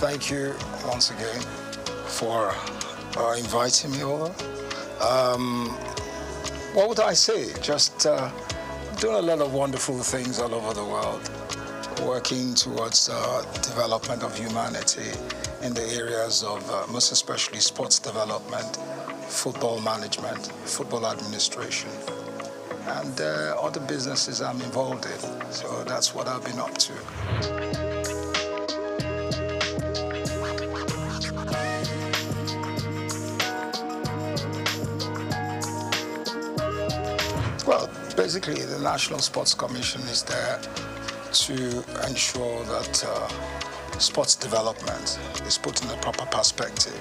Thank you once again for inviting me over. What would I say? Just doing a lot of wonderful things all over the world, working towards development of humanity in the areas of most especially sports development, football management, football administration, and other businesses I'm involved in. So that's what I've been up to. Well, basically, the National Sports Commission is there to ensure that sports development is put in a proper perspective.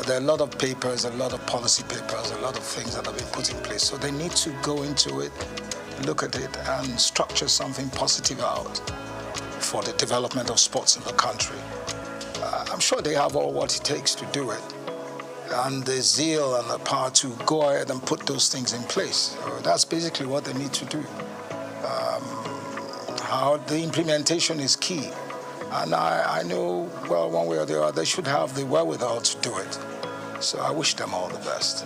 There are a lot of papers, a lot of policy papers, a lot of things that have been put in place. So they need to go into it, look at it, and structure something positive out for the development of sports in the country. I'm sure they have all what it takes to do it, and the zeal and the power to go ahead and put those things in place. So that's basically what they need to do. How the implementation is key. And I know, well, one way or the other, they should have the wherewithal to do it. So I wish them all the best.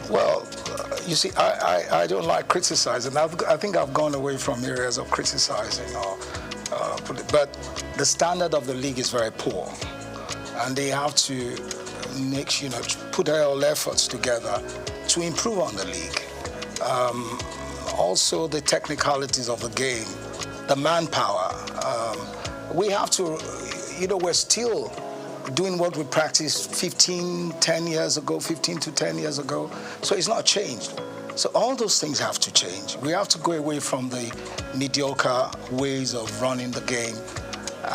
Well, you see, I don't like criticizing. I think I've gone away from areas of criticizing, but the standard of the league is very poor, and they have to put all efforts together to improve on the league. Also, the technicalities of the game, the manpower. We have to, we're still doing what we practiced 15 to 10 years ago, so it's not changed. So all those things have to change. We have to go away from the mediocre ways of running the game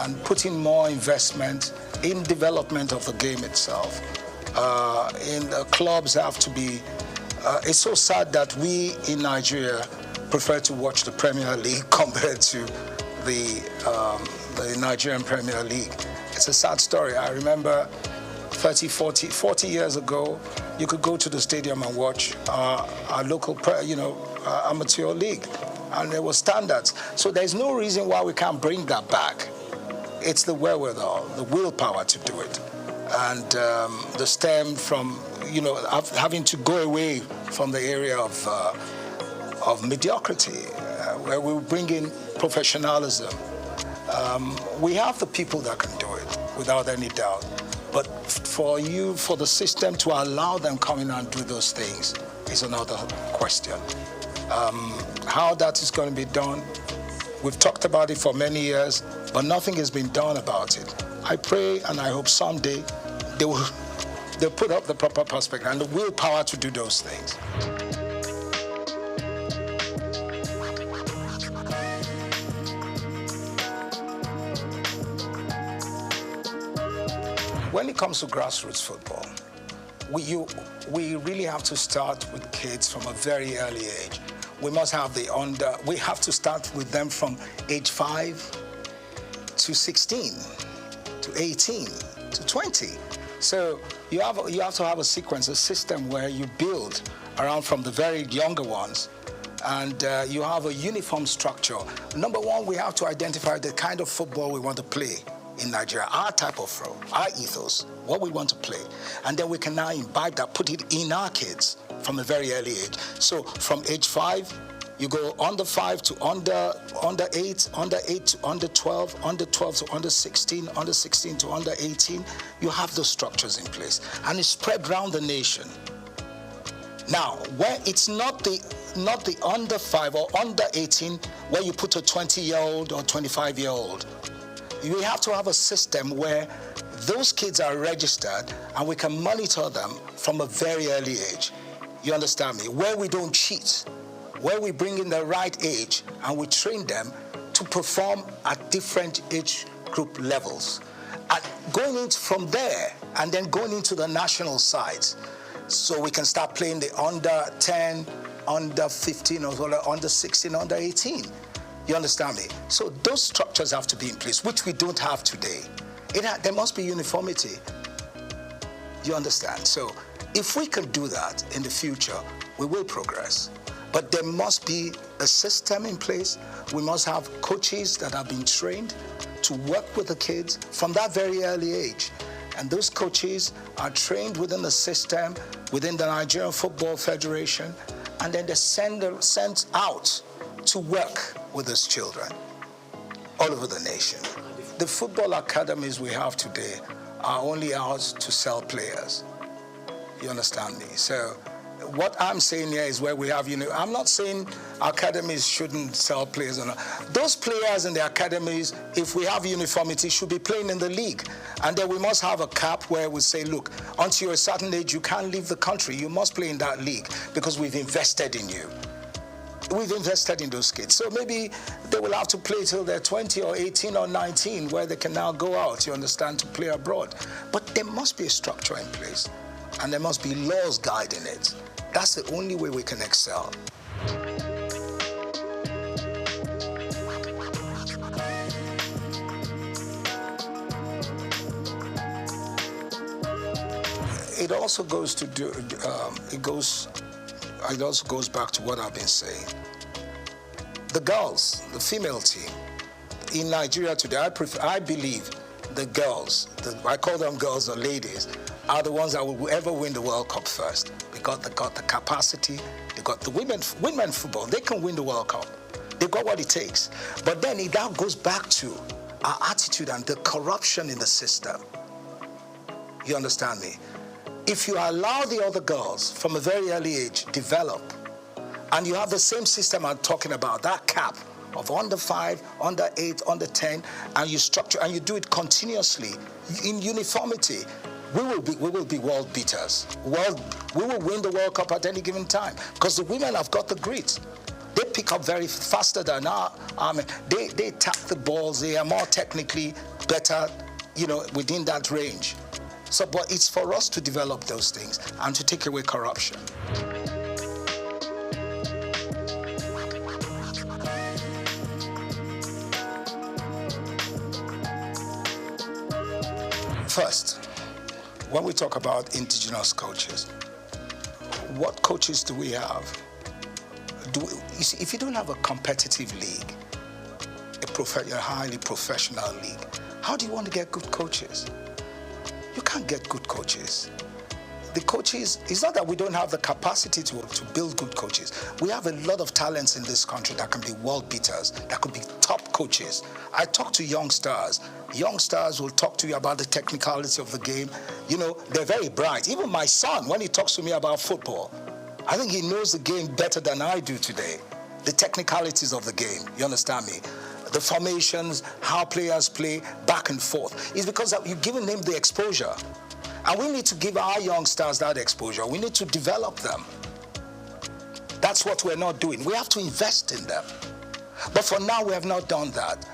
and put in more investment in development of the game itself. In the clubs have to be, it's so sad that we in Nigeria prefer to watch the Premier League compared to the Nigerian Premier League. It's a sad story. I remember 40 years ago, you could go to the stadium and watch our local, amateur league, and there were standards. So there's no reason why we can't bring that back. It's the wherewithal, the willpower to do it, and the stem from, having to go away from the area of mediocrity, where we bring in professionalism. We have the people that can do it, without any doubt. But for the system to allow them come in and do those things is another question. How that is going to be done, we've talked about it for many years, but nothing has been done about it. I pray and I hope someday they'll put up the proper perspective and the willpower to do those things. When it comes to grassroots football, we really have to start with kids from a very early age. We must have we have to start with them from age 5 to 16, to 18, to 20. So you have to have a sequence, a system where you build around from the very younger ones, and you have a uniform structure. Number one, we have to identify the kind of football we want to play in Nigeria, our type of throw, our ethos, what we want to play. And then we can now imbibe that, put it in our kids from a very early age. So from age 5, you go under 5 to under 8, under 8 to under 12, under 12 to under 16, under 16 to under 18. You have those structures in place, and it's spread around the nation. Now, where it's not the under 5 or under 18, where you put a 20-year-old or 25-year-old. We have to have a system where those kids are registered and we can monitor them from a very early age. You understand me? Where we don't cheat, where we bring in the right age and we train them to perform at different age group levels. And going into from there and then going into the national sides, so we can start playing the under 10, under 15, or under 16, under 18. You understand me? So those structures have to be in place, which we don't have today. There must be uniformity. You understand? So If we can do that in the future, we will progress. But there must be a system in place. We must have coaches that have been trained to work with the kids from that very early age. And those coaches are trained within the system, within the Nigerian Football Federation, and then they're sent out to work with those children all over the nation. The football academies we have today are only out to sell players. You understand me? So what I'm saying here is where we have, I'm not saying academies shouldn't sell players or not. Those players in the academies, if we have uniformity, should be playing in the league. And then we must have a cap where we say, look, until you're a certain age, you can't leave the country. You must play in that league because we've invested in you. We've invested in those kids. So maybe they will have to play till they're 20 or 18 or 19 where they can now go out, you understand, to play abroad. But there must be a structure in place and there must be laws guiding it. That's the only way we can excel. It also goes to it also goes back to what I've been saying. The girls, the female team in Nigeria today, I believe the girls, I call them girls or ladies, are the ones that will ever win the World Cup first. They got the capacity, they got the women football, they can win the World Cup. They've got what it takes. But then it now goes back to our attitude and the corruption in the system. You understand me? If you allow the other girls from a very early age develop, and you have the same system I'm talking about, that cap of under 5, under 8, under 10, and you structure and you do it continuously in uniformity, we will be world beaters. We will win the World Cup at any given time because the women have got the grit. They pick up very faster than our men. They tap the balls. They are more technically better, within that range. So, but it's for us to develop those things and to take away corruption. First, when we talk about indigenous coaches, what coaches do we have? You see, if you don't have a competitive league, a highly professional league, how do you want to get good coaches? You can't get good coaches. The coaches, it's not that we don't have the capacity to build good coaches. We have a lot of talents in this country that can be world beaters, that could be top coaches. I talk to young stars. Young stars will talk to you about the technicality of the game. They're very bright. Even my son, when he talks to me about football, I think he knows the game better than I do today. The technicalities of the game, you understand me? The formations, how players play back and forth. It's because you've given them the exposure. And we need to give our young stars that exposure. We need to develop them. That's what we're not doing. We have to invest in them. But for now, we have not done that.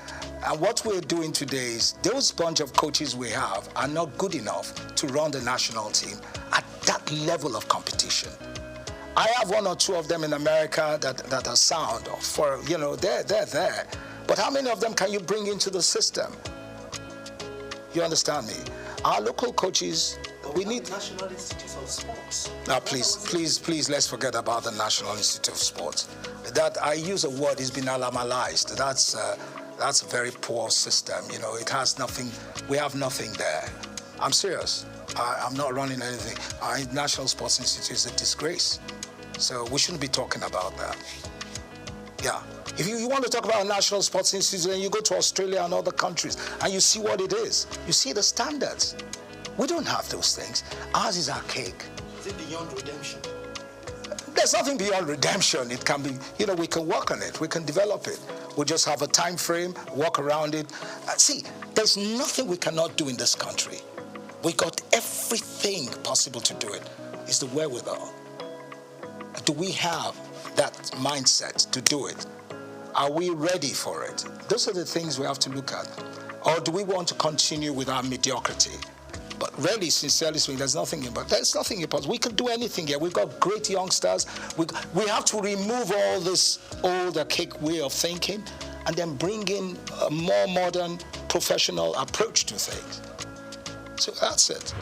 And what we're doing today is those bunch of coaches we have are not good enough to run the national team at that level of competition. I have one or two of them in America that are sound. They're there. But how many of them can you bring into the system? You understand me? Our local coaches, we need... National Institute of Sports. Now, please, let's forget about the National Institute of Sports. That, I use a word, it's been alamalized. That's a very poor system. It has nothing, we have nothing there. I'm serious. I'm not running anything. Our National Sports Institute is a disgrace. So we shouldn't be talking about that. Yeah. If you want to talk about a National Sports Institute, then you go to Australia and other countries and you see what it is. You see the standards. We don't have those things. Ours is archaic. Is it beyond redemption? There's nothing beyond redemption. It can be, we can work on it. We can develop it. We'll just have a time frame, work around it. See, there's nothing we cannot do in this country. We got everything possible to do it. It's the wherewithal. Do we have that mindset to do it? Are we ready for it? Those are the things we have to look at. Or do we want to continue with our mediocrity? But really, sincerely speaking, there's nothing impossible. We can do anything here. We've got great youngsters. We have to remove all this old, archaic way of thinking and then bring in a more modern, professional approach to things. So that's it.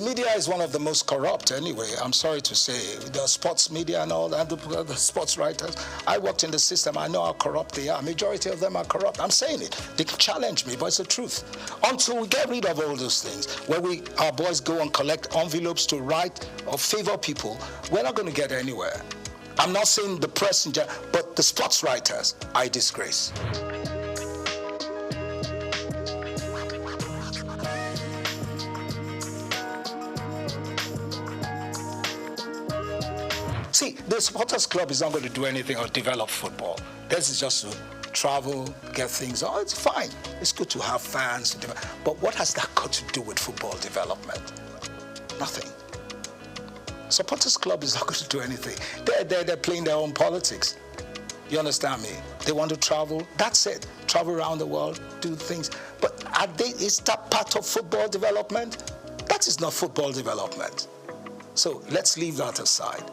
media is one of the most corrupt anyway, I'm sorry to say. The sports media and all that, the sports writers. I worked in the system, I know how corrupt they are. Majority of them are corrupt. I'm saying it. They can challenge me, but it's the truth. Until we get rid of all those things, where our boys go and collect envelopes to write or favor people, we're not going to get anywhere. I'm not saying the press in general, but the sports writers, I disgrace. See, the supporters club is not going to do anything or develop football. This is just to travel, get things. Oh, it's fine. It's good to have fans. But what has that got to do with football development? Nothing. Supporters club is not going to do anything. They're playing their own politics. You understand me? They want to travel. That's it. Travel around the world, do things. But is that part of football development? That is not football development. So let's leave that aside.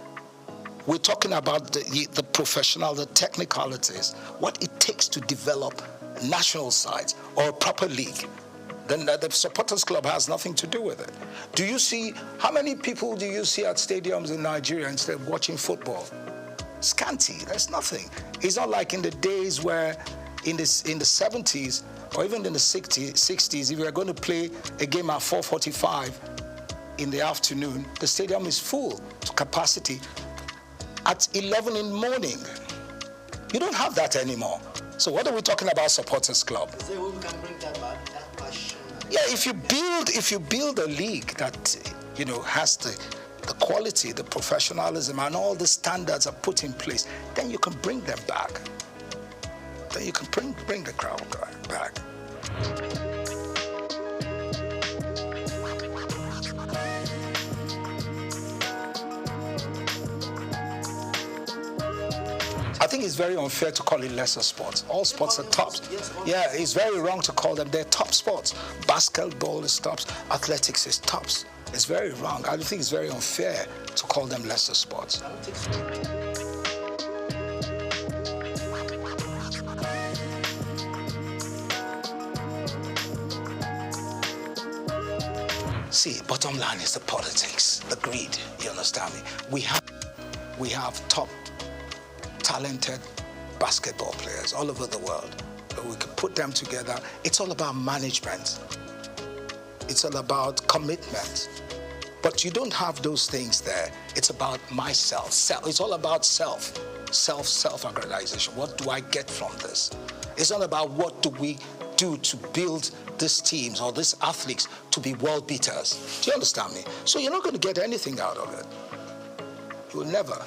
We're talking about the professional, the technicalities, what it takes to develop national sides or a proper league. Then the supporters club has nothing to do with it. Do you see, how many people do you see at stadiums in Nigeria instead of watching football? Scanty, there's nothing. It's not like in the days where in the 70s or even in the 60s, if you're going to play a game at 4:45 in the afternoon, the stadium is full to capacity. At 11 in the morning. You don't have that anymore. So what are we talking about supporters club? So we can bring that back, that passion. Yeah, if you build a league that has the quality, the professionalism, and all the standards are put in place, then you can bring them back. Then you can bring the crowd back. I think it's very unfair to call it lesser sports. All sports are tops. Yeah, it's very wrong to call them. They're top sports. Basketball is tops. Athletics is tops. It's very wrong. I think it's very unfair to call them lesser sports. See, bottom line is the politics, the greed. You understand me? We have top talented basketball players all over the world. We can put them together. It's all about management. It's all about commitment. But you don't have those things there. It's about myself. It's all about self-aggrandization. What do I get from this? It's not about what do we do to build these teams or these athletes to be world beaters. Do you understand me? So you're not going to get anything out of it. You will never.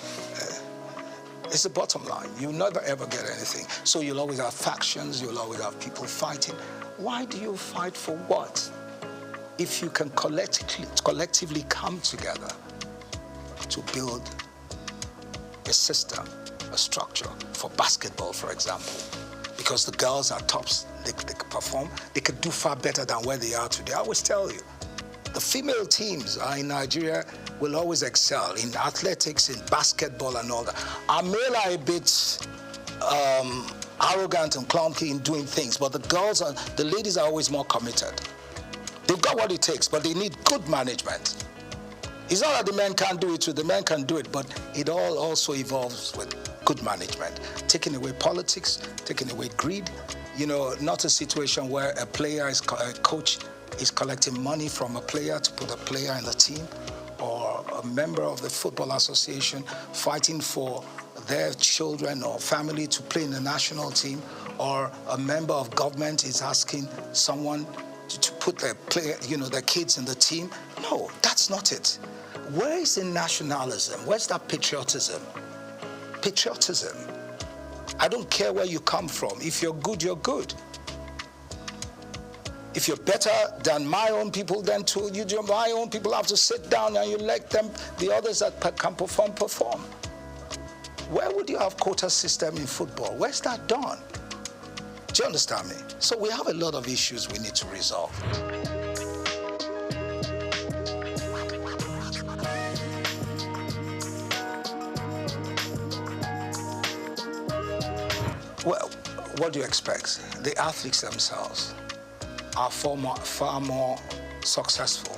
It's the bottom line. You'll never ever get anything. So you'll always have factions, you'll always have people fighting. Why do you fight for what? If you can collectively come together to build a system, a structure for basketball, for example, because the girls are tops, they can perform, they could do far better than where they are today. I always tell you, the female teams in Nigeria will always excel in athletics, in basketball and all that. Our male are a bit arrogant and clunky in doing things, but the ladies are always more committed. They've got what it takes, but they need good management. It's not that the men can't do it, the men can do it, but it all also evolves with good management. Taking away politics, taking away greed, not a situation where a coach is collecting money from a player to put a player in the team, or a member of the football association fighting for their children or family to play in the national team, or a member of government is asking someone to put their kids in the team. No, that's not it. Where is the nationalism? Where's that patriotism? Patriotism. I don't care where you come from. If you're good, you're good. If you're better than my own people, then my own people have to sit down and you let them, the others that can perform. Where would you have quota system in football? Where's that done? Do you understand me? So we have a lot of issues we need to resolve. Well, what do you expect? The athletes themselves are far more successful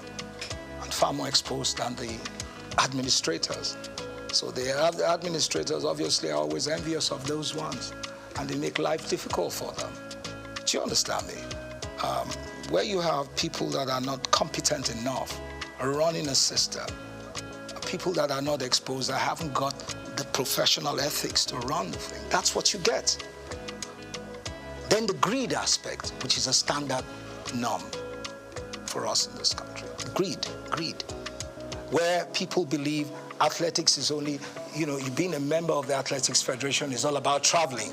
and and far more exposed than the administrators. So the administrators obviously are always envious of those ones, and they make life difficult for them. Do you understand me? Where you have people that are not competent enough running a system, people that are not exposed, that haven't got the professional ethics to run the thing, that's what you get. Then the greed aspect, which is a standard norm for us in this country. Greed. Where people believe athletics is only, you being a member of the Athletics Federation is all about traveling.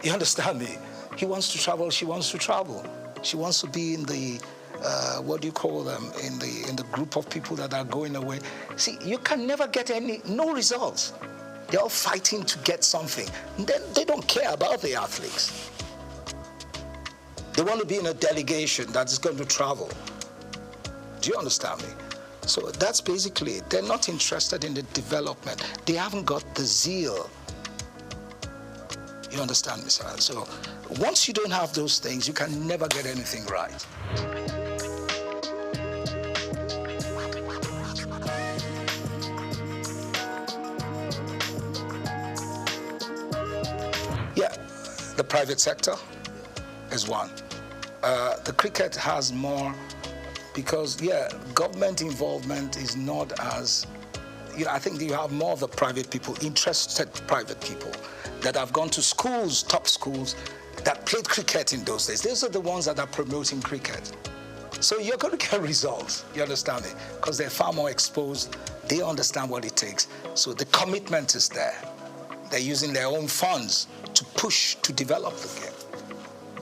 You understand me? He wants to travel, she wants to travel. She wants to be in the, what do you call them, in the group of people that are going away. See, you can never get no results. They're all fighting to get something. And then they don't care about the athletes. They want to be in a delegation that is going to travel. Do you understand me? So that's basically it. They're not interested in the development. They haven't got the zeal. You understand me, sir? So once you don't have those things, you can never get anything right. Yeah, the private sector is one. The cricket has more because, government involvement is not as, I think you have more of the private people, interested private people that have gone to schools, top schools, that played cricket in those days. Those are the ones that are promoting cricket. So you're going to get results, you understand me? Because they're far more exposed, they understand what it takes. So the commitment is there. They're using their own funds to push, to develop the game.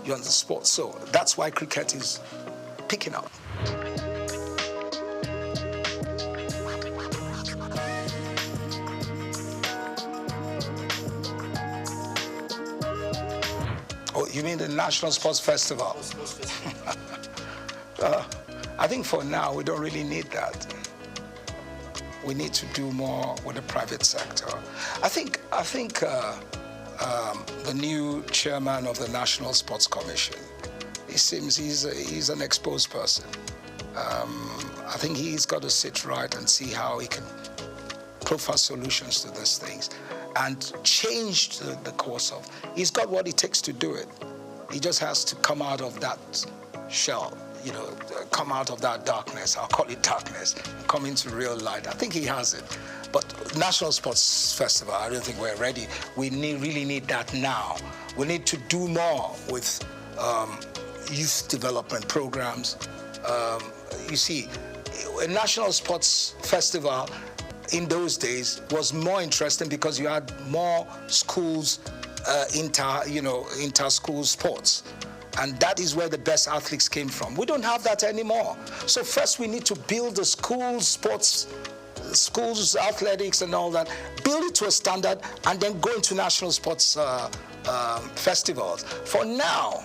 You understand sports. So that's why cricket is picking up. Oh, you mean the National Sports Festival? I think for now we don't really need that. We need to do more with the private sector. I think the new chairman of the National Sports Commission, he seems he's an exposed person. I think he's got to sit right and see how he can profile solutions to these things and change the course of. He's got what it takes to do it. He just has to come out of that shell, come out of that darkness. I'll call it darkness, and come into real light. I think he has it. But National Sports Festival, I don't think we're ready. We really need that now. We need to do more with youth development programs. You see, a National Sports Festival in those days was more interesting because you had more schools, inter-school sports. And that is where the best athletes came from. We don't have that anymore. So first we need to build the school sports, schools, athletics and all that, build it to a standard and then go into national sports festivals. For now,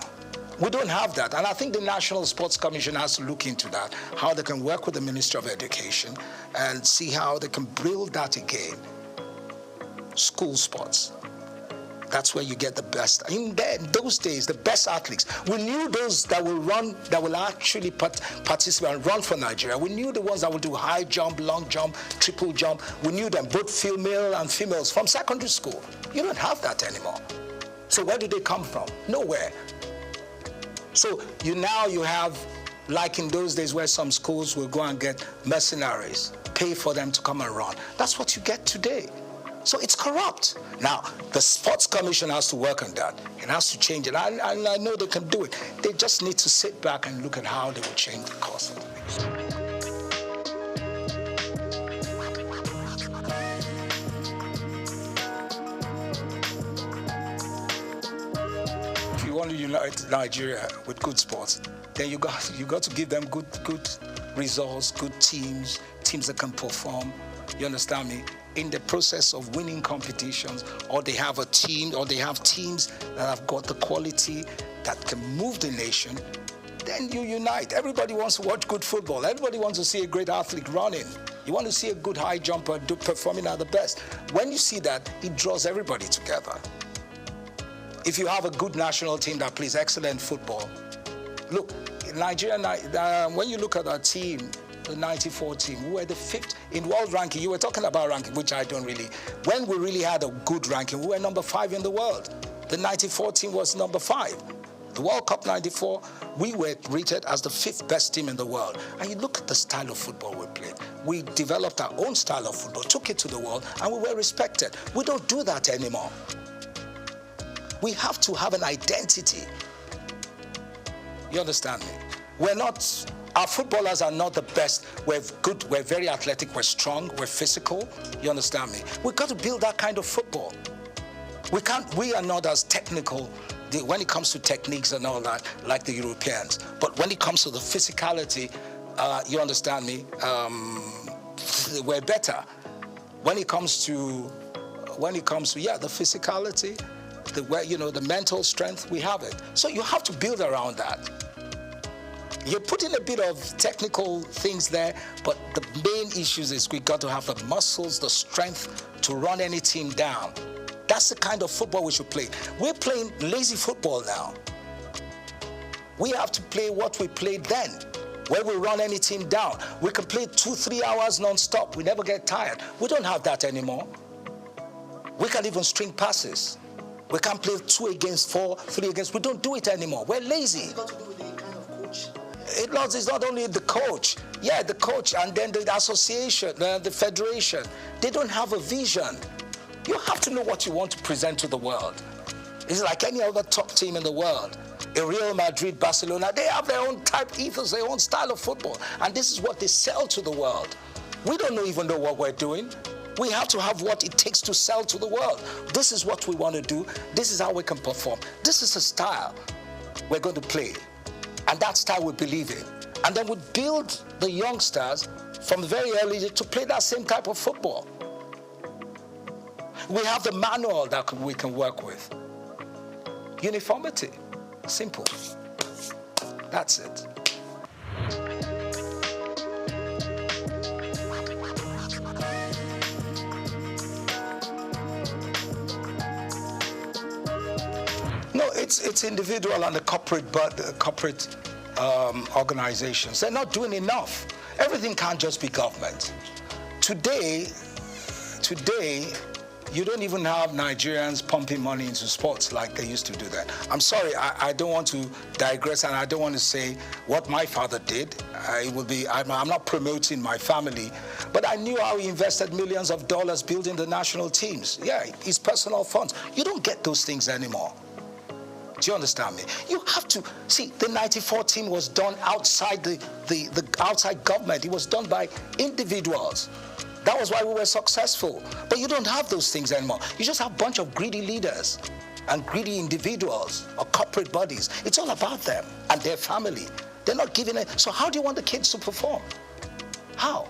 we don't have that. And I think the National Sports Commission has to look into that, how they can work with the Ministry of Education and see how they can build that again. School sports. That's where you get the best. In those days, the best athletes. We knew those that will run, that will actually participate and run for Nigeria. We knew the ones that will do high jump, long jump, triple jump. We knew them, both male and females, from secondary school. You don't have that anymore. So where did they come from? Nowhere. So you have, like in those days where some schools will go and get mercenaries, pay for them to come and run. That's what you get today. So it's corrupt. Now, the Sports Commission has to work on that. It has to change it. And I know they can do it. They just need to sit back and look at how they will change the course of things. If you want to unite Nigeria with good sports, then you got to give them good results, good teams that can perform. You understand me? In the process of winning competitions, or they have a team, or they have teams that have got the quality that can move the nation, then you unite. Everybody wants to watch good football. Everybody wants to see a great athlete running. You want to see a good high jumper performing at the best. When you see that, it draws everybody together. If you have a good national team that plays excellent football, look, in Nigeria, when you look at our team, the 94 team. We were the 5th in world ranking. You were talking about ranking, which I don't really. When we really had a good ranking, we were number 5 in the world. The 94 team was number 5. The World Cup 94, we were rated as the 5th best team in the world. And you look at the style of football we played. We developed our own style of football, took it to the world, and we were respected. We don't do that anymore. We have to have an identity. You understand me? Our footballers are not the best. We're good, we're very athletic, we're strong, we're physical. You understand me? We've got to build that kind of football. We are not as technical when it comes to techniques and all that, like the Europeans. But when it comes to the physicality, you understand me, we're better. When it comes to the physicality, the mental strength, we have it. So you have to build around that. You're putting a bit of technical things there, but the main issues is we got to have the muscles, the strength to run any team down. That's the kind of football we should play. We're playing lazy football now. We have to play what we played then, where we run any team down. We can play 2-3 hours non-stop. We never get tired. We don't have that anymore. We can't even string passes. We can't play 2 against 4, 3 against. We don't do it anymore. We're lazy. It's got to do with the kind of coach. It's not only the coach. Yeah, the coach and then the association, the federation. They don't have a vision. You have to know what you want to present to the world. It's like any other top team in the world. In Real Madrid, Barcelona, they have their own type ethos, their own style of football. And this is what they sell to the world. We don't even know what we're doing. We have to have what it takes to sell to the world. This is what we want to do. This is how we can perform. This is a style we're going to play. And that style we believe in. And then we build the youngsters from very early to play that same type of football. We have the manual that we can work with. Uniformity. Simple. That's it. No, it's individual and the corporate organizations. They're not doing enough. Everything can't just be government. Today, you don't even have Nigerians pumping money into sports like they used to do that. I'm sorry, I don't want to digress, and I don't want to say what my father did. I'm not promoting my family, but I knew how he invested millions of dollars building the national teams. Yeah, his personal funds. You don't get those things anymore. Do you understand me? You have to see the 94 team was done outside the outside government. It was done by individuals. That was why we were successful. But you don't have those things anymore. You just have a bunch of greedy leaders and greedy individuals or corporate bodies. It's all about them and their family. They're not giving it. So how do you want the kids to perform? How?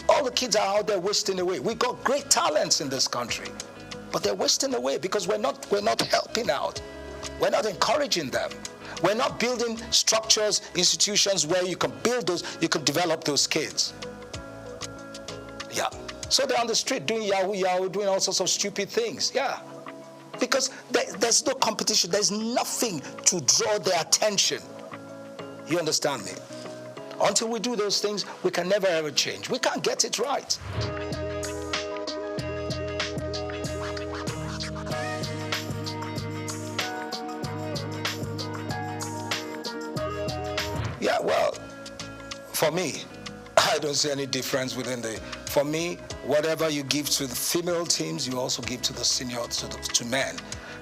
All the kids are out there wasting away. We've got great talents in this country, but they're wasting away because we're not helping out. We're not encouraging them. We're not building structures, institutions where you can build those, you can develop those kids. Yeah. So they're on the street doing yahoo, doing all sorts of stupid things. Yeah. Because there's no competition. There's nothing to draw their attention. You understand me? Until we do those things, we can never ever change. We can't get it right. Yeah, well, for me, I don't see any difference for me, whatever you give to the female teams, you also give to the senior, to men.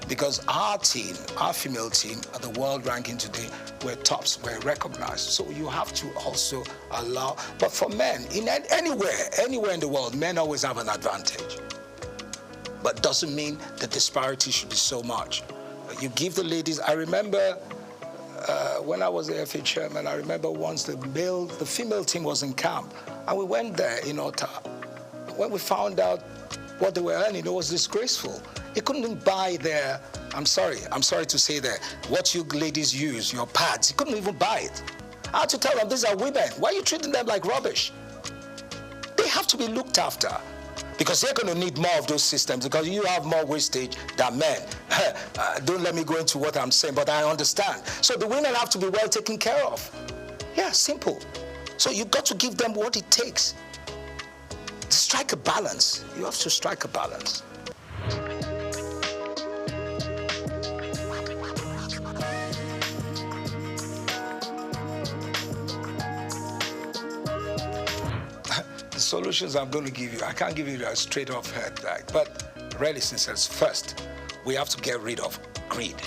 Because our team, our female team, at the world ranking today, we're tops, we're recognized. So you have to also allow, but for men, anywhere in the world, men always have an advantage. But doesn't mean the disparity should be so much. You give the ladies, I remember, when I was the FA chairman, I remember once the female team was in camp, and we went there in Ota. When we found out what they were earning, it was disgraceful. It couldn't buy their, I'm sorry to say that, what you ladies use, your pads, you couldn't even buy it. I had to tell them, these are women. Why are you treating them like rubbish? They have to be looked after. Because they're going to need more of those systems because you have more wastage than men. Don't let me go into what I'm saying, but I understand. So the women have to be well taken care of. Yeah, simple. So you've got to give them what it takes. Strike a balance. You have to strike a balance. The solutions I'm going to give you, I can't give you a straight off head, right? But really, since first, we have to get rid of greed.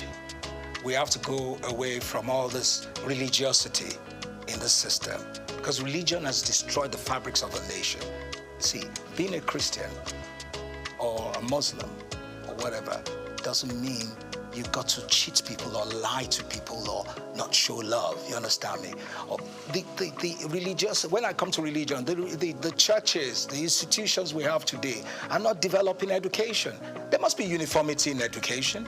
We have to go away from all this religiosity in the system, because religion has destroyed the fabrics of a nation. See, being a Christian or a Muslim or whatever doesn't mean you've got to cheat people or lie to people or not show love. You understand me? Or the religious, when I come to religion, the churches, the institutions we have today are not developing education. There must be uniformity in education.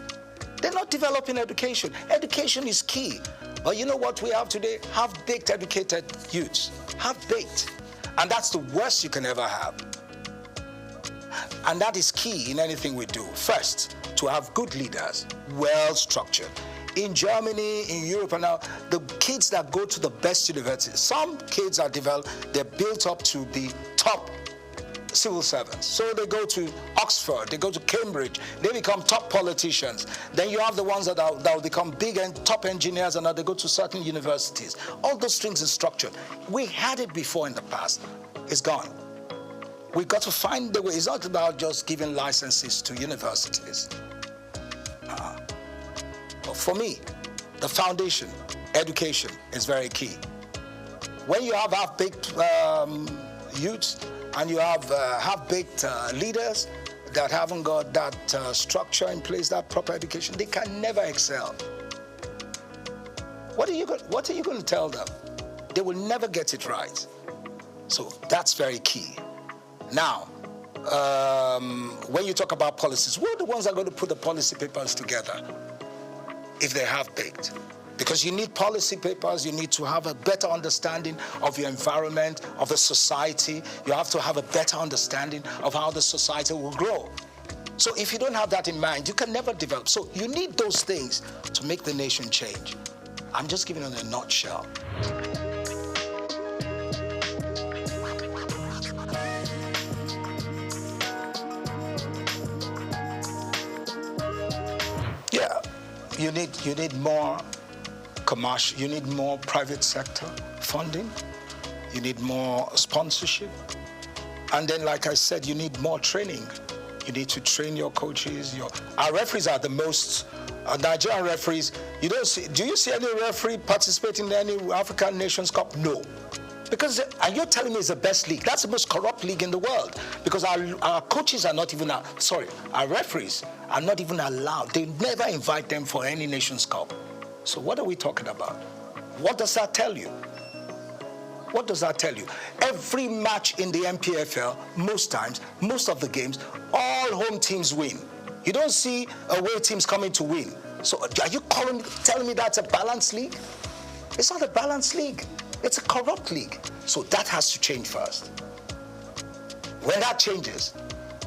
They're not developing education. Education is key. But you know what we have today? Half-baked educated youths. Half-baked. And that's the worst you can ever have. And that is key in anything we do. First, to have good leaders, well-structured. In Germany, in Europe, and now, the kids that go to the best universities, some kids are developed, they're built up to be top civil servants. So they go to Oxford, they go to Cambridge, they become top politicians. Then you have the ones that will become big and top engineers, and now they go to certain universities. All those things are structured. We had it before in the past. It's gone. We've got to find the way. It's not about just giving licenses to universities. But for me, the foundation, education, is very key. When you have half-baked youths, and you have half-baked leaders that haven't got that structure in place, that proper education, they can never excel. What are you going to tell them? They will never get it right. So that's very key. Now, when you talk about policies, who are the ones that are going to put the policy papers together if they're half-baked? Because you need policy papers, you need to have a better understanding of your environment, of the society. You have to have a better understanding of how the society will grow. So if you don't have that in mind, you can never develop. So you need those things to make the nation change. I'm just giving it in a nutshell. Yeah, you need more commercial, you need more private sector funding, you need more sponsorship, and then, like I said, you need more training. You need to train your coaches. Our referees are the most Nigerian referees. Do you see any referee participating in any African Nations Cup? No. Because, and you're telling me it's the best league. That's the most corrupt league in the world. Because our coaches are not even, our referees are not even allowed. They never invite them for any Nations Cup. So what are we talking about? What does that tell you? What does that tell you? Every match in the MPFL, most times, most of the games, all home teams win. You don't see away teams coming to win. So are you telling me that's a balanced league? It's not a balanced league. It's a corrupt league. So that has to change first. When that changes,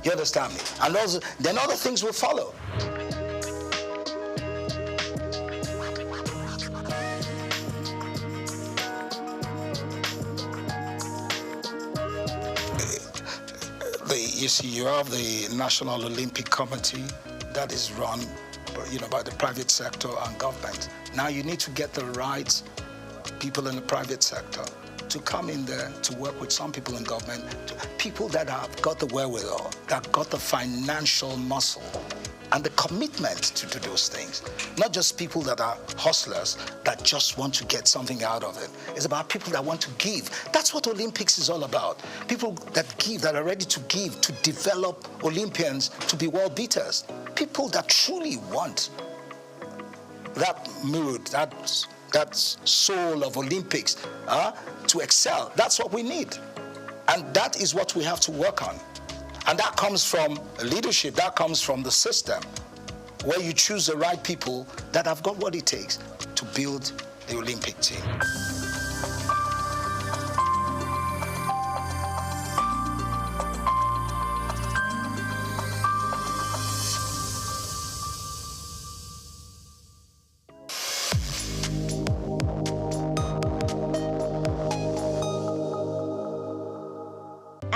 you understand me? And then other things will follow. You see, you have the National Olympic Committee that is run, by the private sector and government. Now you need to get the right people in the private sector to come in there to work with some people in government, people that have got the wherewithal, that got the financial muscle and the commitment to do those things. Not just people that are hustlers that just want to get something out of it. It's about people that want to give. That's what Olympics is all about. People that give, that are ready to give, to develop Olympians to be world beaters. People that truly want that mood, that soul of Olympics to excel. That's what we need. And that is what we have to work on. And that comes from leadership, that comes from the system, where you choose the right people that have got what it takes to build the Olympic team.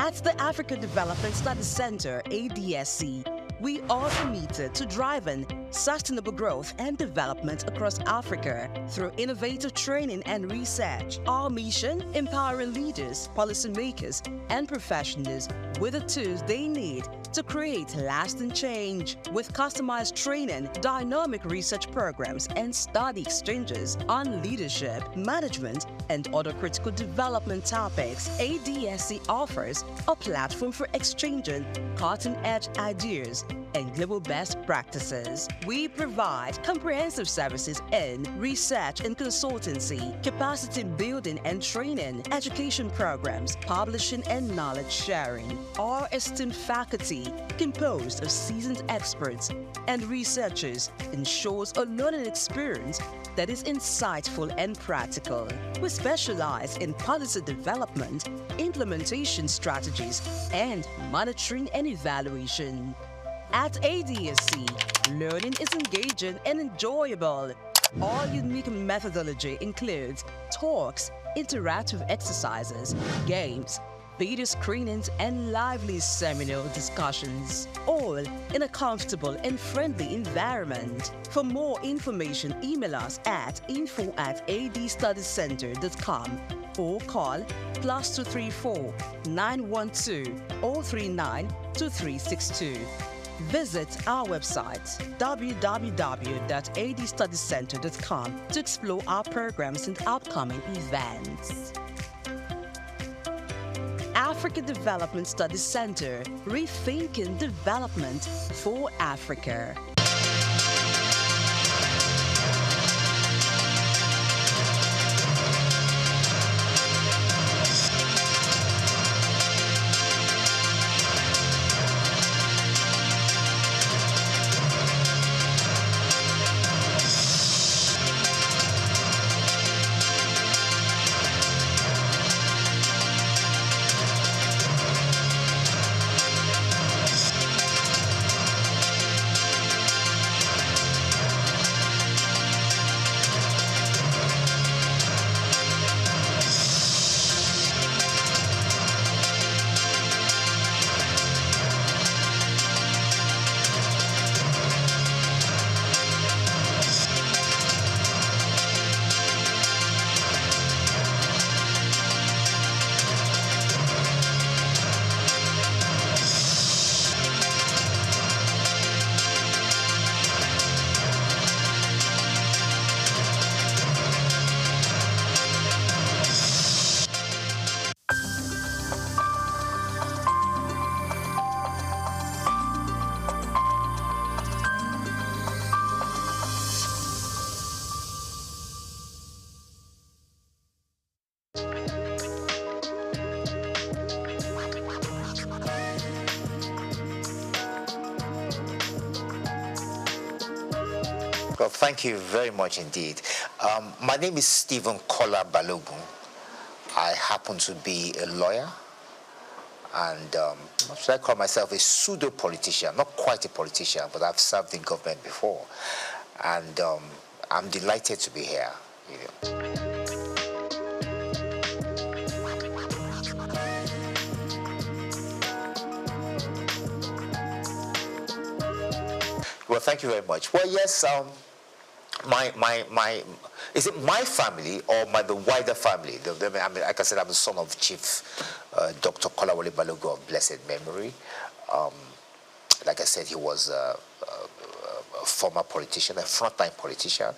At the Africa Development Studies Center, ADSC, we are committed to driving sustainable growth and development across Africa through innovative training and research. Our mission, empowering leaders, policymakers, and professionals with the tools they need to create lasting change. With customized training, dynamic research programs, and study exchanges on leadership, management, and other critical development topics, ADSC offers a platform for exchanging cutting-edge ideas and global best practices. We provide comprehensive services in research and consultancy, capacity building and training, education programs, publishing and knowledge sharing. Our esteemed faculty, composed of seasoned experts and researchers, ensures a learning experience that is insightful and practical. We specialize in policy development, implementation strategies, and monitoring and evaluation. At ADSC, learning is engaging and enjoyable. Our unique methodology includes talks, interactive exercises, games, video screenings, and lively seminar discussions, all in a comfortable and friendly environment. For more information, email us at info@adstudiescenter.com or call +234 912 039 2362. Visit our website, www.adstudiescenter.com, to explore our programs and upcoming events. Africa Development Studies Center, rethinking development for Africa. Well, thank you very much indeed. My name is Stephen Kola Balogun. I happen to be a lawyer, and should I call myself a pseudo-politician? Not quite a politician, but I've served in government before, and I'm delighted to be here. Well, thank you very much. Well, yes, is it my family or the wider family? I mean, like I said, I'm the son of Chief Dr. Kolawole Balogun of blessed memory. Like I said, he was a former politician, a frontline politician.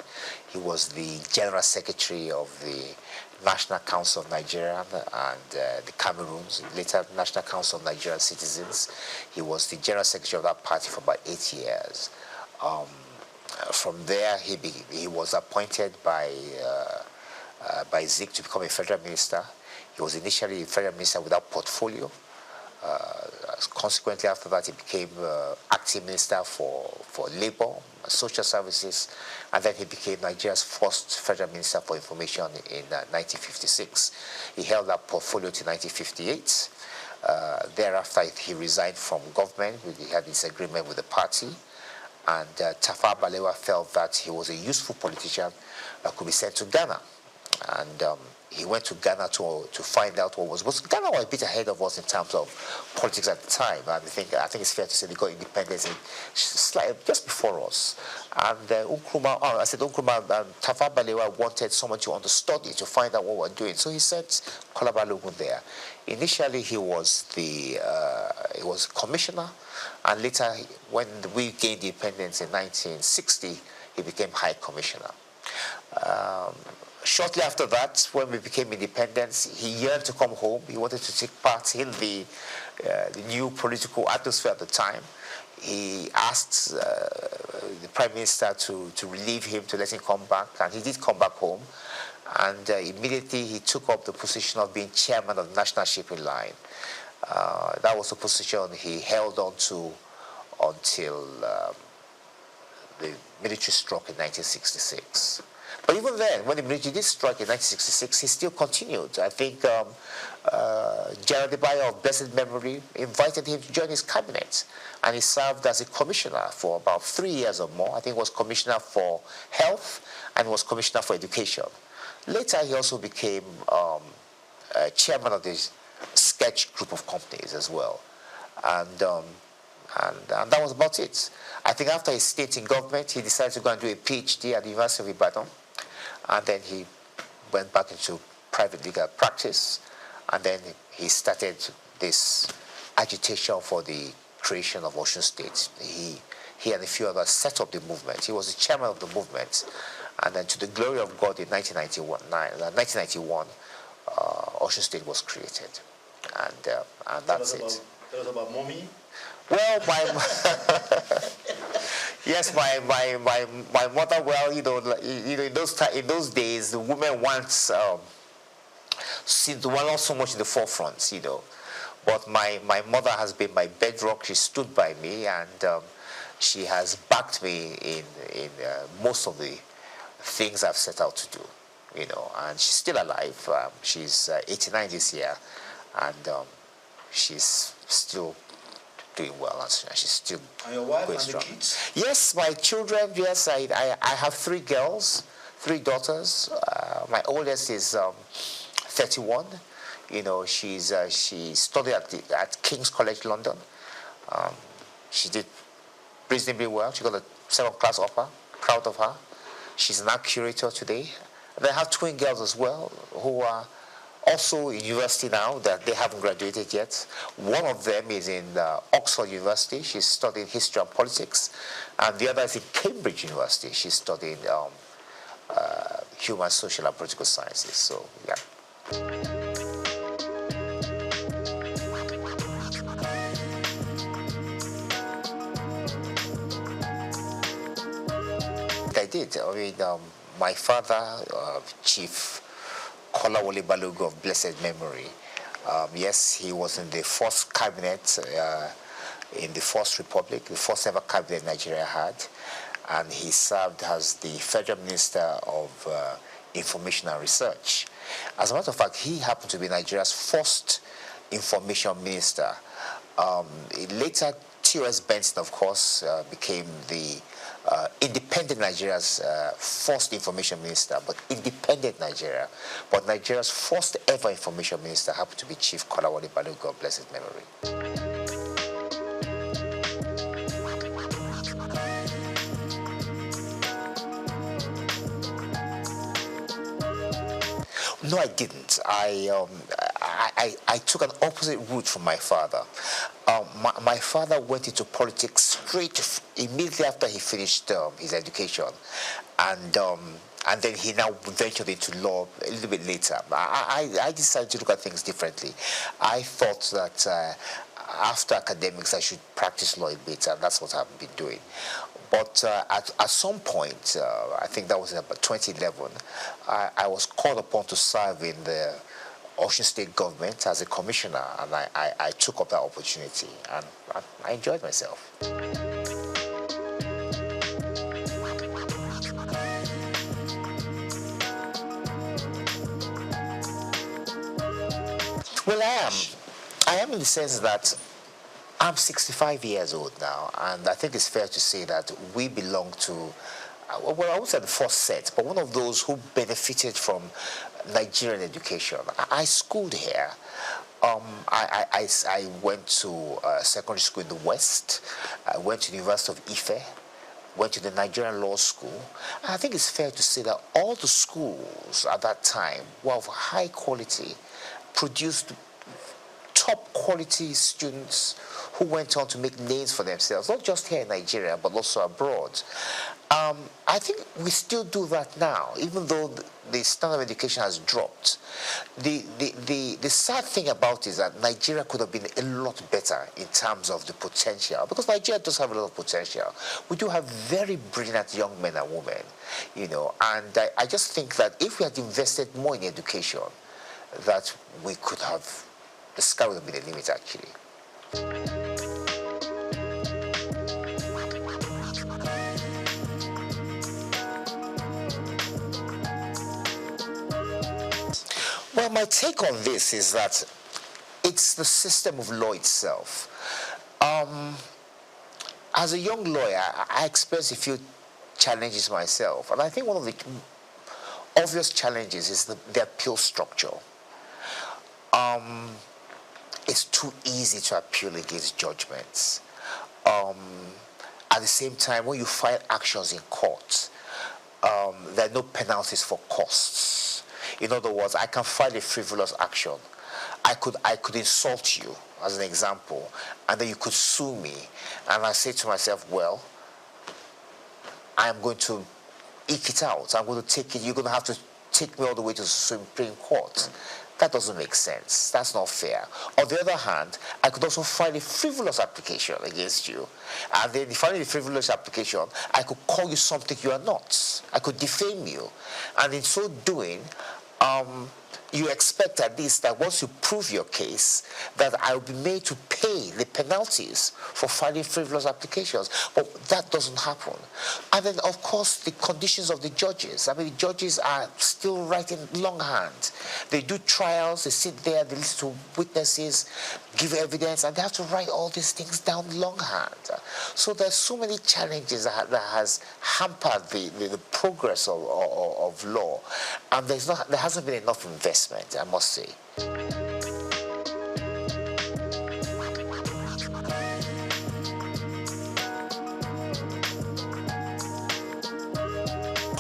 He was the General Secretary of the National Council of Nigeria and the Cameroons, later National Council of Nigerian Citizens. He was the General Secretary of that party for about 8 years. From there, he was appointed by SOUQ to become a federal minister. He was initially a federal minister without portfolio. Consequently, after that, he became acting minister for labor, social services, and then he became Nigeria's first federal minister for information in 1956. He held that portfolio to 1958. Thereafter, he resigned from government. He had disagreement with the party. And Tafawa Balewa felt that he was a useful politician that could be sent to Ghana. and he went to Ghana to find out what was Ghana was a bit ahead of us in terms of politics at the time. And I think it's fair to say they got independence just before us. And Nkrumah, Tafawa Balewa wanted someone to understudy to find out what we're doing. So he sent Kola Balogun there. Initially, he was commissioner, and later, when we gained independence in 1960, he became high commissioner. Shortly after that, when we became independent, he yearned to come home. He wanted to take part in the new political atmosphere at the time. He asked the Prime Minister to relieve him, to let him come back, and he did come back home. And immediately he took up the position of being chairman of the National Shipping Line. That was the position he held on to until the military struck in 1966. But even then, when the military did strike in 1966, he still continued. I think General Adebayo of blessed memory invited him to join his cabinet, and he served as a commissioner for about 3 years or more. I think he was commissioner for health and was commissioner for education. Later, he also became chairman of the sketch group of companies as well. And that was about it. I think after his stint in government, he decided to go and do a PhD at the University of Ibadan. And then he went back into private legal practice. And then he started this agitation for the creation of Osun State. He and a few others set up the movement. He was the chairman of the movement. And then to the glory of God, in 1991, Osun State was created. And that's it. Tell us about mommy. Well, yes, my mother. Well, in those days, the women weren't not so much in the forefront, But my mother has been my bedrock. She stood by me, and she has backed me in most of the things I've set out to do, And she's still alive. She's 89 this year, and she's still doing well, and she's still and your wife and strong. The kids? Yes, my children. Yes, I have 3 girls, 3 daughters. My oldest is 31. She studied at King's College London. She did reasonably well. She got a 7th class upper. Proud of her. She's an art curator today. And I have twin girls as well who are also in university now, that they haven't graduated yet. One of them is in Oxford University. She's studying history and politics. And the other is in Cambridge University. She's studying human, social, and political sciences. So, yeah. I did. I mean, my father, Chief Kolawole Balogun of blessed memory. Yes, he was in the first cabinet in the First Republic, the first ever cabinet Nigeria had, and he served as the Federal Minister of Information and Research. As a matter of fact, he happened to be Nigeria's first information minister. Later, T.O.S. Benson, of course, became the independent Nigeria's first information minister, but independent Nigeria. But Nigeria's first ever information minister happened to be Chief Kolawole Balogun of blessed memory. No, I didn't. I took an opposite route from my father. My father went into politics immediately after he finished his education, and then he now ventured into law a little bit later. I decided to look at things differently. I thought that after academics I should practice law a bit, and that's what I've been doing. But at some point, I think that was in about 2011, I was called upon to serve in the Osun State government as a commissioner, and I took up that opportunity, and I enjoyed myself. Well, I am in the sense that I'm 65 years old now, and I think it's fair to say that we belong to well, I would say the first set, but one of those who benefited from Nigerian education. I schooled here. I went to secondary school in the West. I went to the University of Ife, went to the Nigerian Law School. And I think it's fair to say that all the schools at that time were of high quality, produced top quality students who went on to make names for themselves, not just here in Nigeria, but also abroad. I think we still do that now, even though the standard of education has dropped. The sad thing about it is that Nigeria could have been a lot better in terms of the potential, because Nigeria does have a lot of potential. We do have very brilliant young men and women, and I just think that if we had invested more in education, that we could have, the sky would have been the limit, actually. Well, my take on this is that it's the system of law itself. As a young lawyer, I experienced a few challenges myself, and I think one of the obvious challenges is the appeal structure. It's too easy to appeal against judgments. At the same time, when you file actions in court, there are no penalties for costs. In other words, I can file a frivolous action. I could insult you, as an example, and then you could sue me. And I say to myself, well, I'm going to eke it out. I'm going to take it. You're going to have to take me all the way to the Supreme Court. That doesn't make sense. That's not fair. On the other hand, I could also file a frivolous application against you. And then filing a frivolous application, I could call you something you are not. I could defame you. And in so doing, you expect at least that once you prove your case, that I will be made to pay the penalties for filing frivolous applications. But that doesn't happen. And then, of course, the conditions of the judges. I mean, the judges are still writing longhand. They do trials, they sit there, they listen to witnesses, give evidence, and they have to write all these things down longhand. So there's so many challenges that has hampered the progress of law. And there hasn't been enough investment, I must say.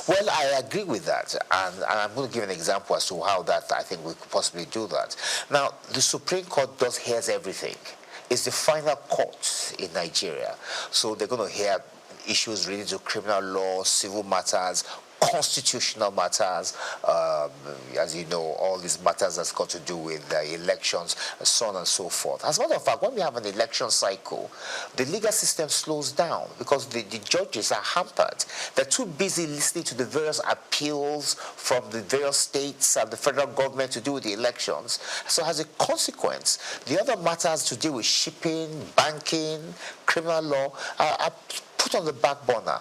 Well, I agree with that, and I'm going to give an example as to how that I think we could possibly do that. Now, the Supreme Court hears everything. It's the final court in Nigeria, so they're going to hear issues related to criminal law, civil matters, constitutional matters, as you know, all these matters that's got to do with elections, so on and so forth. As a matter of fact, when we have an election cycle, the legal system slows down because the judges are hampered. They're too busy listening to the various appeals from the various states and the federal government to do with the elections. So as a consequence, the other matters to do with shipping, banking, criminal law are put on the back burner.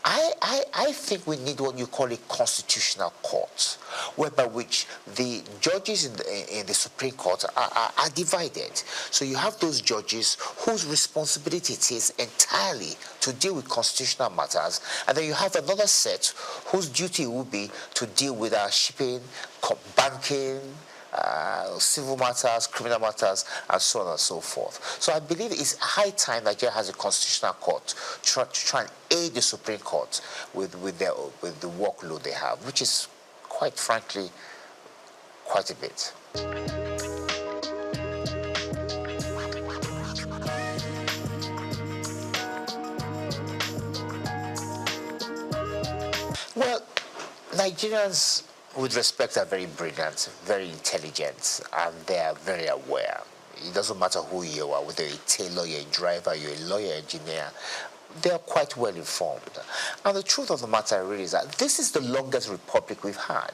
I think we need what you call a constitutional court, whereby which the judges in the Supreme Court are divided. So you have those judges whose responsibility it is entirely to deal with constitutional matters, and then you have another set whose duty will be to deal with our shipping, banking, civil matters, criminal matters, and so on and so forth. So I believe it's high time Nigeria has a constitutional court to try and aid the Supreme Court with the workload they have, which is, quite frankly, quite a bit. Well, Nigerians, with respect, are very brilliant, very intelligent, and they are very aware. It doesn't matter who you are, whether you're a tailor, you're a driver, you're a lawyer, engineer, they are quite well informed. And the truth of the matter really is that this is the longest republic we've had.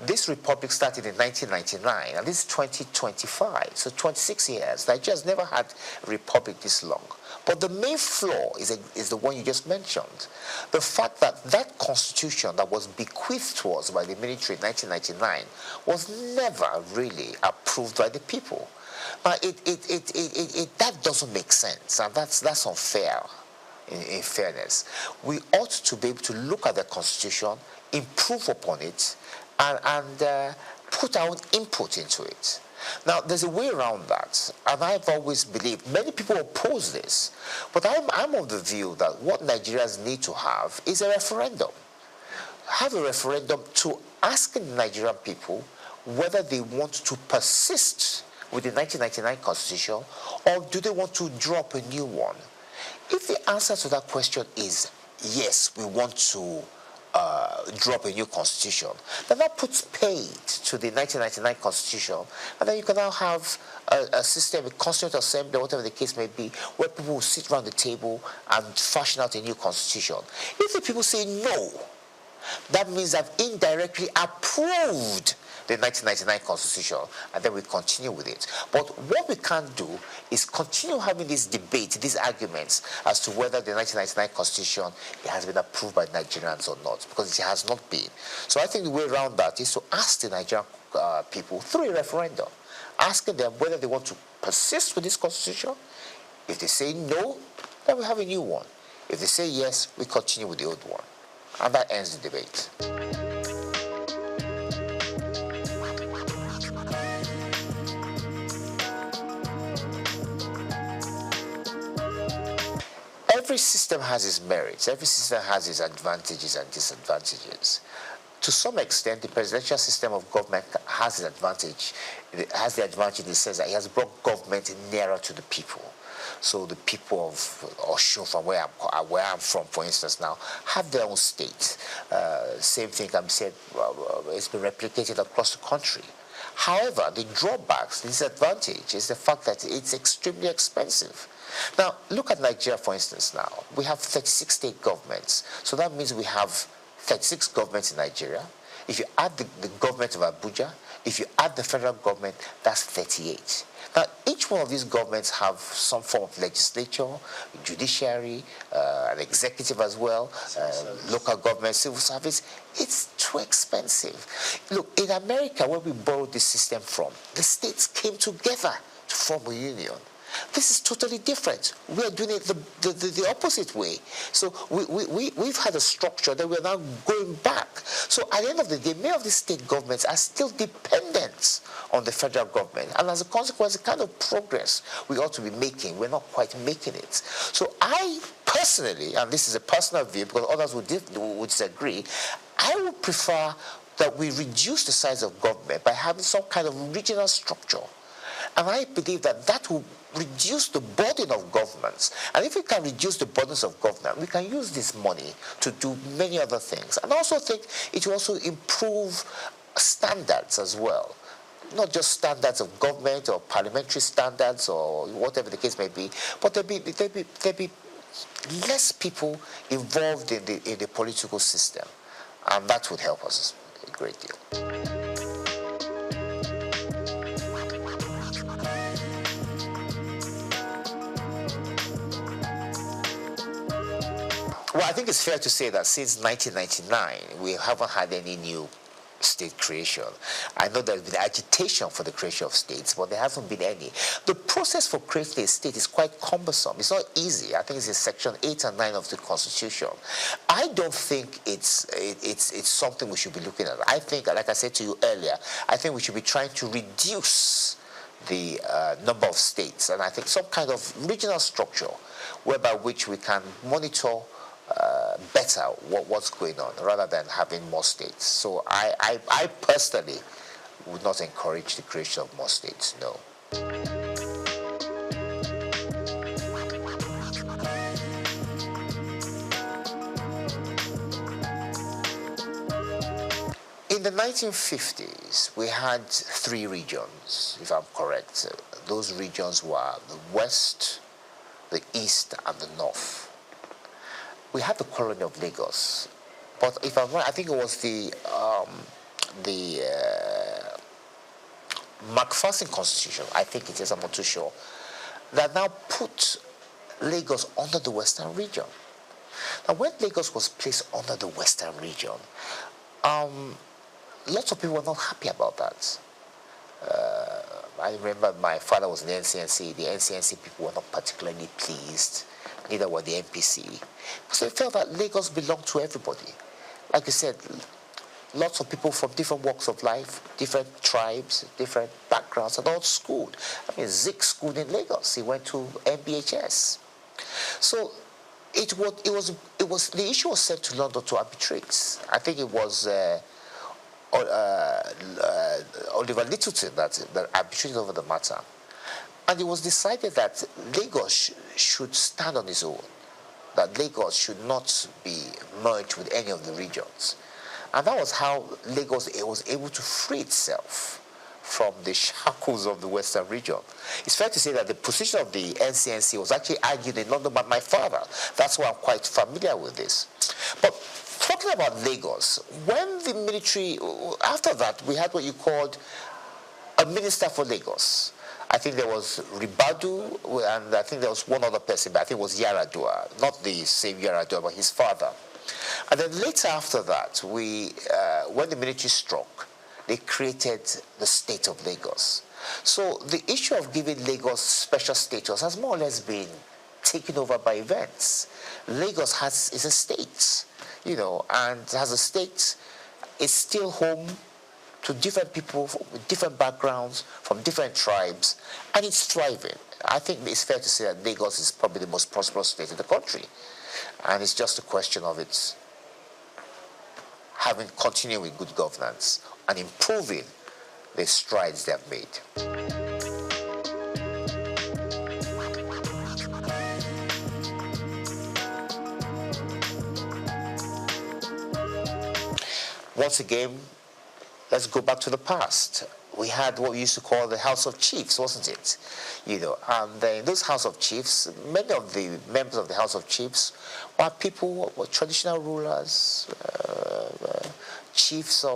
This republic started in 1999, and this is 2025, so 26 years. Nigeria's never had a republic this long. But the main flaw is the one you just mentioned. The fact that that constitution that was bequeathed to us by the military in 1999 was never really approved by the people. Now, that doesn't make sense, and that's unfair. in fairness. We ought to be able to look at the Constitution, improve upon it, and put our own input into it. Now, there's a way around that, and I've always believed, many people oppose this, but I'm of the view that what Nigerians need to have is a referendum. Have a referendum to ask the Nigerian people whether they want to persist with the 1999 Constitution, or do they want to draw up a new one? If the answer to that question is yes, we want to drop a new constitution, then that puts paid to the 1999 constitution, and then you can now have a system, a constituent assembly, whatever the case may be, where people will sit around the table and fashion out a new constitution. If the people say no, that means I've indirectly approved the 1999 Constitution, and then we continue with it. But what we can't do is continue having this debate, these arguments, as to whether the 1999 Constitution has been approved by Nigerians or not, because it has not been. So I think the way around that is to ask the Nigerian people through a referendum, asking them whether they want to persist with this Constitution. If they say no, then we have a new one. If they say yes, we continue with the old one. And that ends the debate. Every system has its merits. Every system has its advantages and disadvantages. To some extent, the presidential system of government has its advantage. It has the advantage in the sense that it has brought government nearer to the people. So the people of Osun, from where I'm from, for instance, now, have their own state. Same thing can be said, it's been replicated across the country. However, the drawbacks, the disadvantage is the fact that it's extremely expensive. Now, look at Nigeria, for instance, now. We have 36 state governments. So that means we have 36 governments in Nigeria. If you add the government of Abuja, if you add the federal government, that's 38. Now, each one of these governments have some form of legislature, judiciary, an executive as well, local government, civil service. It's too expensive. Look, in America, where we borrowed this system from, the states came together to form a union. This is totally different. We are doing it the opposite way. So we've had a structure that we're now going back. So at the end of the day, many of these state governments are still dependent on the federal government. And as a consequence, the kind of progress we ought to be making, we're not quite making it. So I personally, and this is a personal view because others would disagree, I would prefer that we reduce the size of government by having some kind of regional structure. And I believe that that will reduce the burden of governments. And if we can reduce the burdens of government, we can use this money to do many other things. And I also think it will also improve standards as well. Not just standards of government or parliamentary standards or whatever the case may be, but there'll be less people involved in the political system. And that would help us a great deal. Well, I think it's fair to say that since 1999, we haven't had any new state creation. I know there's been agitation for the creation of states, but there hasn't been any. The process for creating a state is quite cumbersome. It's not easy. I think it's in Section 8 and 9 of the Constitution. I don't think it's something we should be looking at. I think, like I said to you earlier, I think we should be trying to reduce the number of states, and I think some kind of regional structure whereby which we can monitor better what's going on rather than having more states. So I personally would not encourage the creation of more states, no. In the 1950s, we had 3 regions, if I'm correct. Those regions were the West, the East, and the North. We had the colony of Lagos, but if I'm right, I think it was the Macpherson Constitution, I think it is, I'm not too sure, that now put Lagos under the Western region. Now, when Lagos was placed under the Western region, lots of people were not happy about that. I remember my father was in the NCNC. The NCNC people were not particularly pleased neither were the NPC. Because they felt that Lagos belonged to everybody. Like I said, lots of people from different walks of life, different tribes, different backgrounds, and all schooled. I mean, Zik schooled in Lagos. He went to MBHS. So it was the issue was sent to London to arbitrate. I think it was Oliver Littleton that arbitrated over the matter. And it was decided that Lagos should stand on its own, that Lagos should not be merged with any of the regions. And that was how Lagos was able to free itself from the shackles of the Western region. It's fair to say that the position of the NCNC was actually argued in London by my father. That's why I'm quite familiar with this. But talking about Lagos, when the military, after that, we had what you called a minister for Lagos. I think there was Ribadu, and I think there was one other person, but I think it was Yaradua, not the same Yaradua, but his father. And then later after that, when the military struck, they created the state of Lagos. So the issue of giving Lagos special status has more or less been taken over by events. Lagos is a state, and as a state, it's still home to different people with different backgrounds, from different tribes, and it's thriving. I think it's fair to say that Lagos is probably the most prosperous state in the country. And it's just a question of its continuing with good governance and improving the strides they have made. Once again, let's go back to the past. We had what we used to call the House of Chiefs, wasn't it? And in those House of Chiefs, many of the members of the House of Chiefs were people, were traditional rulers, chiefs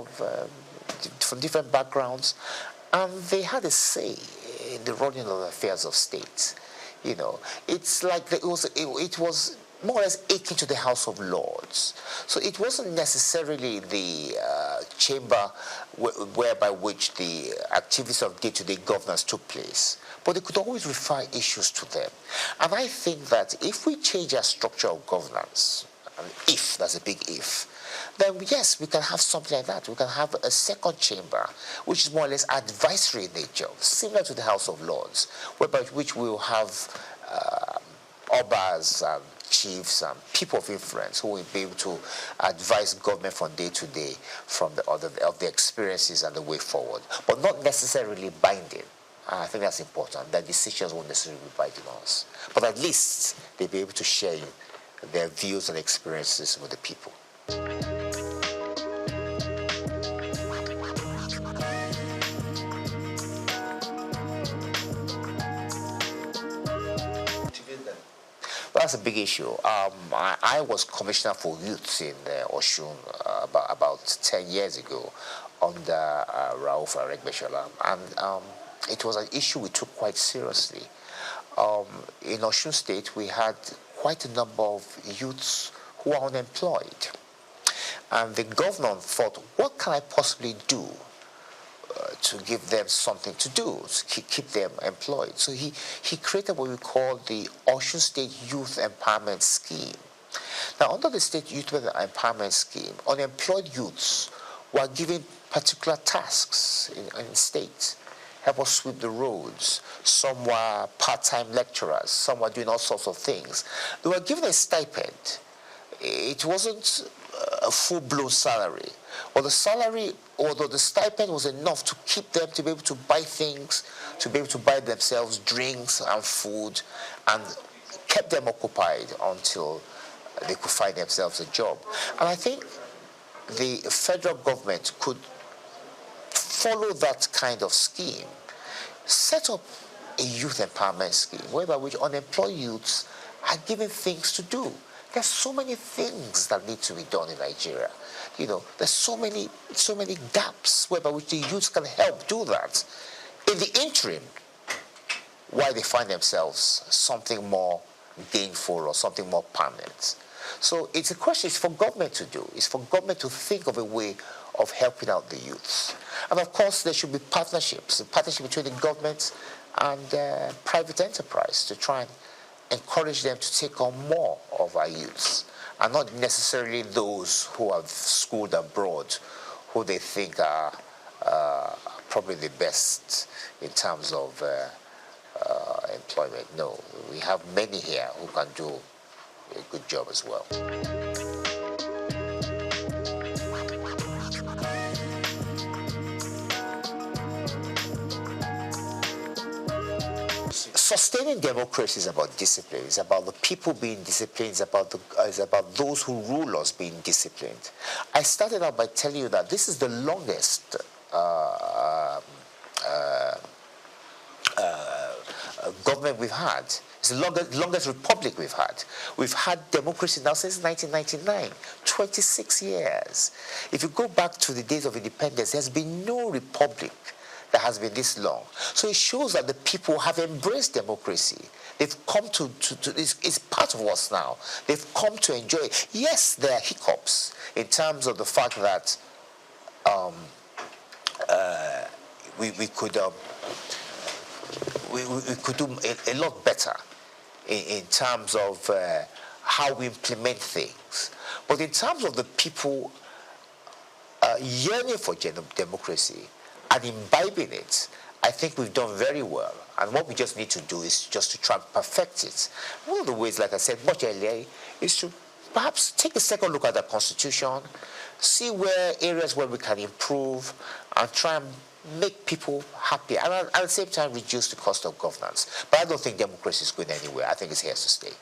from different backgrounds, and they had a say in the running of the affairs of state. It's like it was more or less akin to the House of Lords. So it wasn't necessarily the chamber whereby which the activities of day-to-day governance took place, but they could always refer issues to them. And I think that if we change our structure of governance, and if, that's a big if, then yes, we can have something like that. We can have a second chamber, which is more or less advisory in nature, similar to the House of Lords, whereby which we will have obas and chiefs and people of influence who will be able to advise government from day to day from the experiences and the way forward, but not necessarily binding. I think that's important. Their decisions won't necessarily be binding on us, but at least they'll be able to share their views and experiences with the people. That's a big issue. I was commissioner for youth in Osun about 10 years ago under Rauf Aregbesola, and it was an issue we took quite seriously. In Osun State, we had quite a number of youths who were unemployed, and the governor thought, what can I possibly do to give them something to do, to keep them employed? So he created what we call the Osun State Youth Empowerment Scheme. Now, under the State Youth Empowerment Scheme, unemployed youths were given particular tasks in state. Help us sweep the roads. Some were part-time lecturers. Some were doing all sorts of things. They were given a stipend. It wasn't a full-blown salary. Or the salary, although the stipend was enough to keep them to be able to buy things, to be able to buy themselves drinks and food, and kept them occupied until they could find themselves a job. And I think the federal government could follow that kind of scheme, set up a youth empowerment scheme whereby which unemployed youths are given things to do. There's so many things that need to be done in Nigeria. There's so many gaps whereby which the youths can help do that. In the interim, while they find themselves something more gainful or something more permanent. So it's a question, it's for government to do. It's for government to think of a way of helping out the youths. And of course, there should be partnerships, a partnership between the government and private enterprise to try and encourage them to take on more of our youths, and not necessarily those who have schooled abroad, who they think are probably the best in terms of employment. No, we have many here who can do a good job as well. Sustaining democracy is about discipline. It's about the people being disciplined. It's about those who rule us being disciplined. I started out by telling you that this is the longest government we've had. It's the longest republic we've had. We've had democracy now since 1999, 26 years. If you go back to the days of independence, there's been no republic that has been this long. So it shows that the people have embraced democracy. They've come to it's part of us now. They've come to enjoy it. Yes, there are hiccups in terms of the fact that we could do a lot better in terms of how we implement things. But in terms of the people yearning for democracy and imbibing it, I think we've done very well. And what we just need to do is just to try and perfect it. One of the ways, like I said much earlier, is to perhaps take a second look at the Constitution, see where areas where we can improve, and try and make people happy, and at the same time reduce the cost of governance. But I don't think democracy is going anywhere. I think it's here to stay.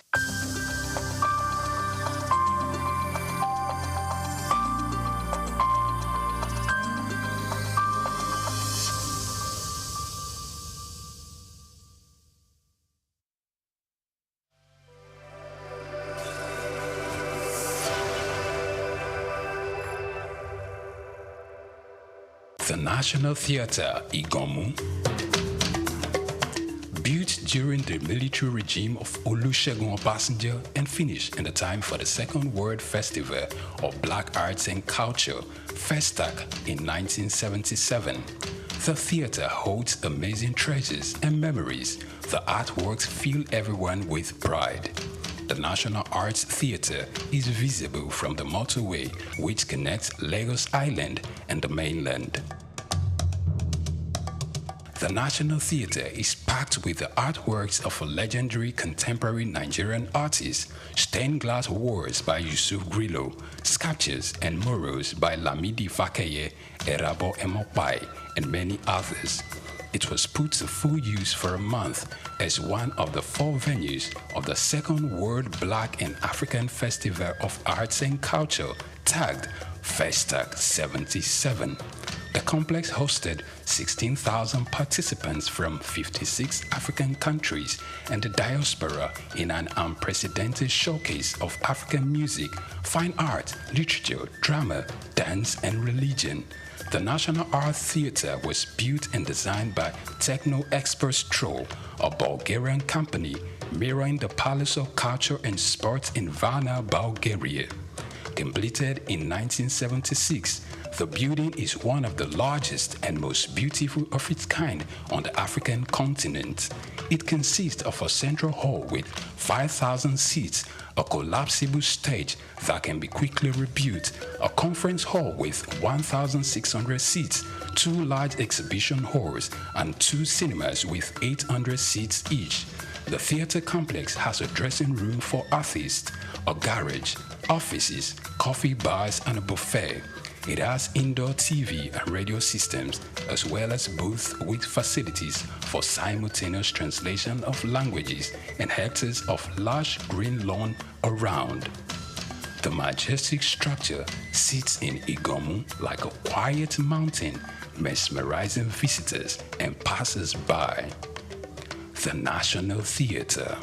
The National Theatre, Igomu, built during the military regime of Olusegun Obasanjo and finished in the time for the Second World Festival of Black Arts and Culture, FESTAC, in 1977. The theatre holds amazing treasures and memories. The artworks fill everyone with pride. The National Arts Theatre is visible from the motorway which connects Lagos Island and the mainland. The National Theatre is packed with the artworks of a legendary contemporary Nigerian artist, stained glass walls by Yusuf Grillo, sculptures and murals by Lamidi Fakeye, Erabo Emopai, and many others. It was put to full use for a month as one of the 4 venues of the Second World Black and African Festival of Arts and Culture, tagged FESTAC 77. The complex hosted 16,000 participants from 56 African countries and the diaspora in an unprecedented showcase of African music, fine art, literature, drama, dance, and religion. The National Art Theatre was built and designed by Techno Experts Troll, a Bulgarian company mirroring the Palace of Culture and Sports in Varna, Bulgaria. Completed in 1976, the building is one of the largest and most beautiful of its kind on the African continent. It consists of a central hall with 5,000 seats, a collapsible stage that can be quickly rebuilt, a conference hall with 1,600 seats, 2 large exhibition halls, and 2 cinemas with 800 seats each. The theatre complex has a dressing room for artists, a garage, offices, coffee bars, and a buffet. It has indoor TV and radio systems, as well as booths with facilities for simultaneous translation of languages and hectares of large green lawn around. The majestic structure sits in Igomu like a quiet mountain, mesmerizing visitors and passers-by. The National Theatre,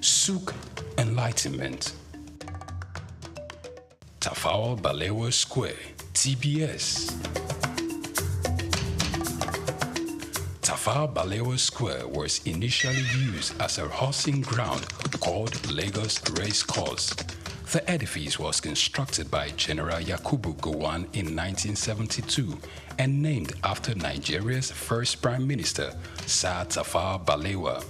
SOUQ Enlightenment, Tafawa Balewa Square, TBS. Tafawa Balewa Square was initially used as a horsing ground called Lagos Race Course. The edifice was constructed by General Yakubu Gowon in 1972 and named after Nigeria's first Prime Minister, Sir Tafawa Balewa.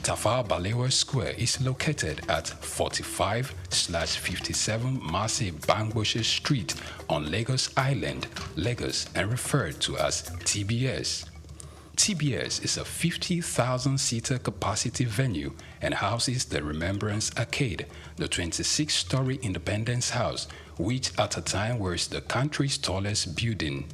Tafawa Balewa Square is located at 45/57 Marseille Bangboshe Street on Lagos Island, Lagos, and referred to as TBS. TBS is a 50,000-seater capacity venue and houses the Remembrance Arcade, the 26-story Independence House, which at a time was the country's tallest building.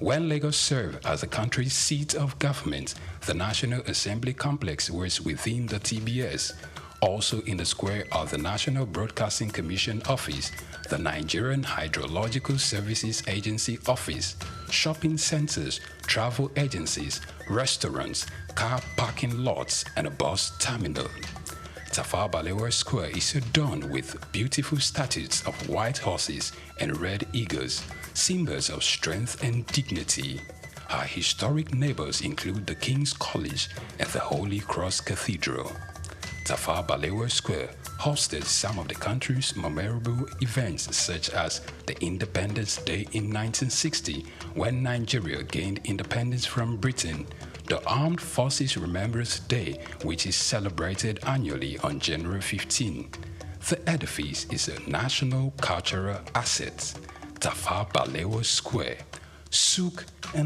When Lagos served as the country's seat of government, the National Assembly Complex was within the TBS. Also in the square are the National Broadcasting Commission Office, the Nigerian Hydrological Services Agency Office, shopping centers, travel agencies, restaurants, car parking lots, and a bus terminal. Tafawa Balewa Square is adorned with beautiful statues of white horses and red eagles, symbols of strength and dignity. Our historic neighbors include the King's College and the Holy Cross Cathedral. Tafawa Balewa Square hosted some of the country's memorable events, such as the Independence Day in 1960, when Nigeria gained independence from Britain, the Armed Forces Remembrance Day, which is celebrated annually on January 15. The edifice is a national cultural asset. Tafawa Balewa Square, SOUQ and